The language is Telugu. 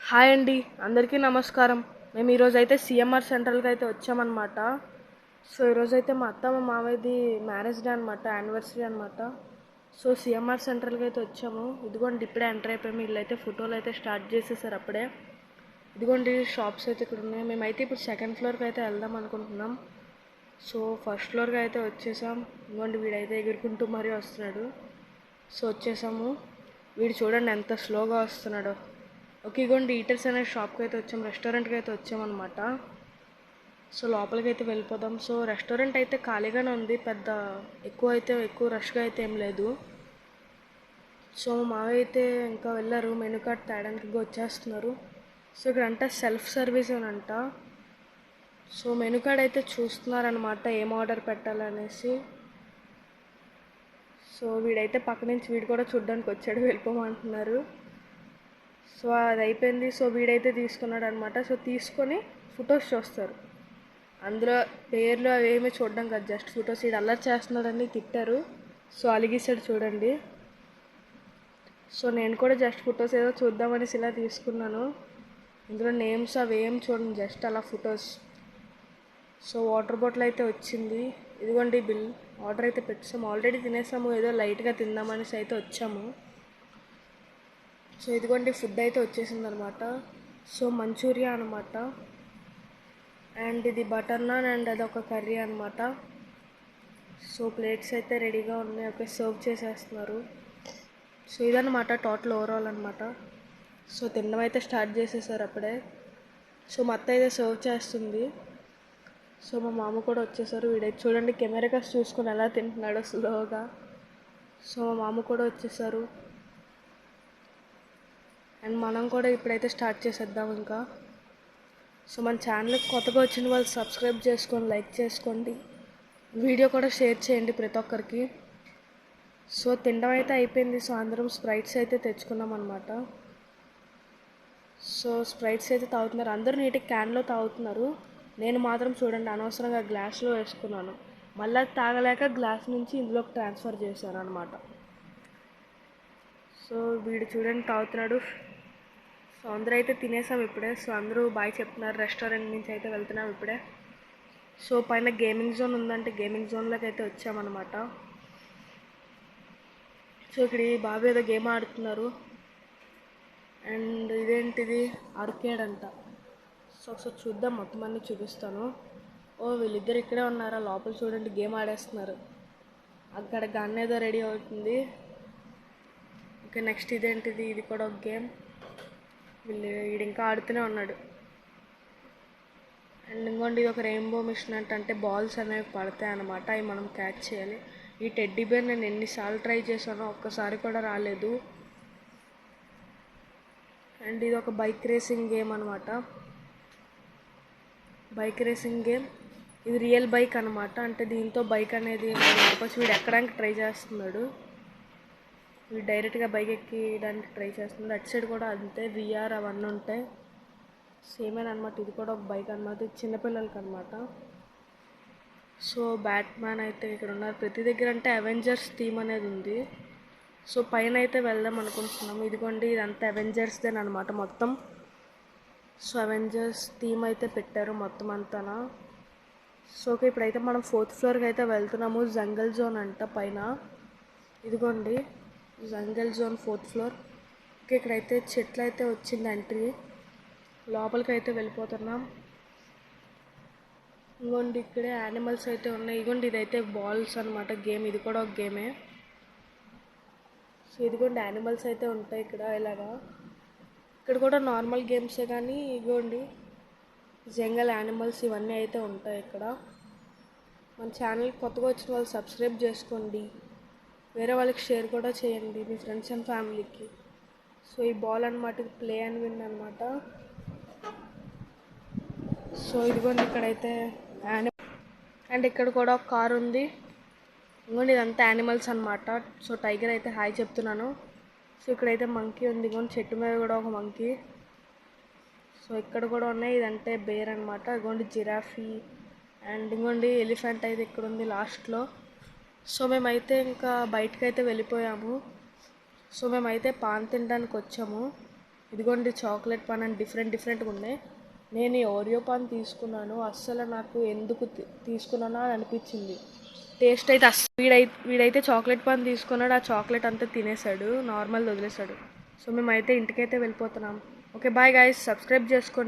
హాయ్ అండి, అందరికీ నమస్కారం. మేము ఈరోజైతే సిఎంఆర్ సెంట్రల్కి అయితే వచ్చామన్నమాట. సో ఈరోజైతే మా అత్త మా మామయ్యది మ్యారేజ్ డే అనమాట, యానివర్సరీ అనమాట. సో సిఎంఆర్ సెంట్రల్కి అయితే వచ్చాము. ఇదిగోండి ఇప్పుడే ఎంటర్ అయిపోయాము. వీళ్ళైతే ఫోటోలు అయితే స్టార్ట్ చేసేసారు అప్పుడే. ఇదిగోండి షాప్స్ అయితే ఇక్కడ ఉన్నాయి. మేమైతే ఇప్పుడు సెకండ్ ఫ్లోర్కి అయితే వెళ్దాం అనుకుంటున్నాం. సో ఫస్ట్ ఫ్లోర్కి అయితే వచ్చేసాం. ఇదిగోండి వీడైతే ఎగురుకుంటూ మరీ వస్తున్నాడు. సో వచ్చేసాము. వీడు చూడండి ఎంత స్లోగా వస్తున్నాడో. ఓకే, ఇగోండి ఈటర్స్ అనే షాప్కి అయితే వచ్చాం, రెస్టారెంట్కి అయితే వచ్చామన్నమాట. సో లోపలికి అయితే వెళ్ళిపోదాం. సో రెస్టారెంట్ అయితే ఖాళీగానే ఉంది, పెద్ద ఎక్కువ రష్గా అయితే ఏం లేదు. సో మా మావయ్య అయితే ఇంకా వెళ్ళారు, మెనూ కార్డ్ తేడానికి వచ్చేస్తున్నారు. సో ఇక్కడ అంటే సెల్ఫ్ సర్వీస్ అనంట. సో మెనూ కార్డ్ అయితే చూస్తున్నారనమాట, ఏం ఆర్డర్ పెట్టాలనేసి. సో వీడైతే పక్క నుంచి వీడు కూడా చూడ్డానికి వచ్చాడు, వెళ్ళిపోమంటున్నారు. సో అది అయిపోయింది. సో వీడైతే తీసుకున్నాడు అనమాట. సో తీసుకొని ఫొటోస్ చూస్తారు. అందులో పేర్లు అవి ఏమీ చూడడం కాదు, జస్ట్ ఫొటోస్. వీడు అల్లరి చేస్తున్నాడని తిట్టారు, సో అలిగిస్తాడు చూడండి. సో నేను కూడా జస్ట్ ఫొటోస్ ఏదో చూద్దామనేసి ఇలా తీసుకున్నాను. ఇందులో నేమ్స్ అవి ఏం చూడండి, జస్ట్ అలా ఫొటోస్. సో వాటర్ బాటిల్ అయితే వచ్చింది. ఇదిగోండి బిల్. ఆర్డర్ అయితే పెట్టాము, ఆల్రెడీ తినేసాము, ఏదో లైట్గా తిందామనేసి అయితే వచ్చాము. సో ఇదిగోండి ఫుడ్ అయితే వచ్చేసింది అనమాట. సో మంచూరియా అనమాట, అండ్ ఇది బటర్ నాన్, అండ్ అదొక కర్రీ అనమాట. సో ప్లేట్స్ అయితే రెడీగా ఉన్నాయి, ఓకే సర్వ్ చేసేస్తున్నారు. సో ఇదన్నమాట టోటల్ ఓవరాల్ అనమాట. సో తినడం అయితే స్టార్ట్ చేసేసారు అప్పుడే. సో మా అత్త అయితే సర్వ్ చేస్తుంది. సో మా మామ కూడా వచ్చేసారు. వీడైతే చూడండి కెమెరా కాస్ట్ చూసుకొని ఎలా తింటున్నాడో స్లోగా. సో మా మామ కూడా వచ్చేసారు. అండ్ మనం కూడా ఇప్పుడైతే స్టార్ట్ చేసేద్దాం ఇంకా. సో మన ఛానల్కి కొత్తగా వచ్చిన వాళ్ళు సబ్స్క్రైబ్ చేసుకోండి, లైక్ చేసుకోండి, వీడియో కూడా షేర్ చేయండి ప్రతి ఒక్కరికి. సో తినడం అయితే అయిపోయింది. సో అందరం స్ప్రైట్స్ అయితే తెచ్చుకున్నాం అనమాట. సో స్ప్రైట్స్ అయితే తాగుతున్నారు అందరూ, నీట్గా క్యాన్లో తాగుతున్నారు. నేను మాత్రం చూడండి అనవసరంగా గ్లాస్లో వేసుకున్నాను, మళ్ళీ తాగలేక గ్లాస్ నుంచి ఇందులోకి ట్రాన్స్ఫర్ చేశాను అనమాట. సో వీడు చూడండి తాగుతున్నాడు. సో అందరూ అయితే తినేసాం ఇప్పుడే. సో అందరూ బాయ్ చెప్తున్నారు, రెస్టారెంట్ నుంచి అయితే వెళ్తున్నాం ఇప్పుడే. సో పైన గేమింగ్ జోన్ ఉందంటే గేమింగ్ జోన్లోకి అయితే వచ్చామన్నమాట. సో ఇక్కడ ఈ బాబు ఏదో గేమ్ ఆడుతున్నారు, అండ్ ఇదేంటిది ఆర్కేడ్ అంట. సో ఒకసారి చూద్దాం, మొత్తం అన్నీ చూపిస్తాను. ఓ వీళ్ళిద్దరు ఇక్కడే ఉన్నారా, లోపల చూడండి గేమ్ ఆడేస్తున్నారు. అక్కడ గన్ ఏదో రెడీ అవుతుంది. ఓకే నెక్స్ట్ ఇదేంటిది, ఇది కూడా ఒక గేమ్. వీడు ఇంకా ఆడుతూనే ఉన్నాడు. అండ్ ఇంకోండి ఇది ఒక రెయిన్బో మిషన్ అంటే బాల్స్ అనేవి పడతాయి అన్నమాట, అవి మనం క్యాచ్ చేయాలి. ఈ టెడ్డీ బేర్ నేను ఎన్నిసార్లు ట్రై చేశానో ఒక్కసారి కూడా రాలేదు. అండ్ ఇది ఒక బైక్ రేసింగ్ గేమ్ అనమాట, బైక్ రేసింగ్ గేమ్. ఇది రియల్ బైక్ అనమాట, అంటే దీంతో బైక్ అనేది వీడు ఎక్కడానికి ట్రై చేస్తున్నాడు. వీడు డైరెక్ట్గా బైక్ ఎక్కడానికి ట్రై చేస్తున్నాడు. అటు సైడ్ కూడా అంతే, విఆర్ అవన్నీ ఉంటాయి, సేమేనమాట. ఇది కూడా ఒక బైక్ అనమాట, ఇది చిన్నపిల్లలకి అనమాట. సో బ్యాట్మ్యాన్ అయితే ఇక్కడ ఉన్నారు ప్రతి దగ్గర, అంటే అవెంజర్స్ థీమ్ అనేది ఉంది. సో పైన అయితే వెళ్దాం అనుకుంటున్నాము. ఇదిగోండి ఇదంతా అవెంజర్స్దేన అనమాట మొత్తం. సో అవెంజర్స్ థీమ్ అయితే పెట్టారు మొత్తం అంతానా. సో ఓకే ఇప్పుడైతే మనం 4th ఫ్లోర్కి అయితే వెళ్తున్నాము. జంగల్ జోన్ అంట పైన. ఇదిగోండి జంగల్ జోన్ 4th ఫ్లోర్. ఓకే ఇక్కడైతే చెట్లు అయితే వచ్చింది ఎంట్రీ, లోపలికి అయితే వెళ్ళిపోతున్నాం. ఇదిగోండి ఇక్కడే యానిమల్స్ అయితే ఉన్నాయి. ఇదిగోండి ఇదైతే బాల్స్ అనమాట గేమ్, ఇది కూడా ఒక గేమే. సో ఇదిగోండి యానిమల్స్ అయితే ఉంటాయి ఇక్కడ ఇలాగా. ఇక్కడ కూడా నార్మల్ గేమ్సే కానీ ఇదిగోండి జంగల్ యానిమల్స్ ఇవన్నీ అయితే ఉంటాయి ఇక్కడ. మన ఛానల్కి కొత్తగా వచ్చిన వాళ్ళు సబ్స్క్రైబ్ చేసుకోండి, వేరే వాళ్ళకి షేర్ కూడా చేయండి మీ ఫ్రెండ్స్ అండ్ ఫ్యామిలీకి. సో ఈ బాల్ అనమాట, ఇది ప్లే అండ్ విన్ అనమాట. సో ఇదిగోండి ఇక్కడైతే అండ్ ఇక్కడ కూడా ఒక కార్ ఉంది. ఇంకోండి ఇదంతా యానిమల్స్ అనమాట. సో టైగర్ అయితే హాయ్ చెప్తున్నాను. సో ఇక్కడైతే మంకీ ఉంది, ఇంకోండి చెట్టు మీద కూడా ఒక మంకీ. సో ఇక్కడ కూడా ఉన్నాయి, ఇదంటే బేర్ అనమాట. ఇదిగోండి జిరాఫీ, అండ్ ఇంకోండి ఎలిఫెంట్ అయితే ఇక్కడ ఉంది లాస్ట్లో. సో మేమైతే ఇంకా బయటకు అయితే వెళ్ళిపోయాము. సో మేమైతే పాన్ తినడానికి వచ్చాము. ఇదిగోండి చాక్లెట్ పాన్ అని డిఫరెంట్గా ఉన్నాయి. నేను ఈ ఓరియో పాన్ తీసుకున్నాను. అస్సలు నాకు ఎందుకు తీసుకున్నానో అని అనిపించింది. టేస్ట్ అయితే వీడైతే చాక్లెట్ పాన్ తీసుకున్నాడు, ఆ చాక్లెట్ అంతా తినేసాడు, నార్మల్ వదిలేసాడు. సో మేమైతే ఇంటికైతే వెళ్ళిపోతున్నాం. ఓకే బాయ్ గైస్, సబ్స్క్రైబ్ చేసుకోండి.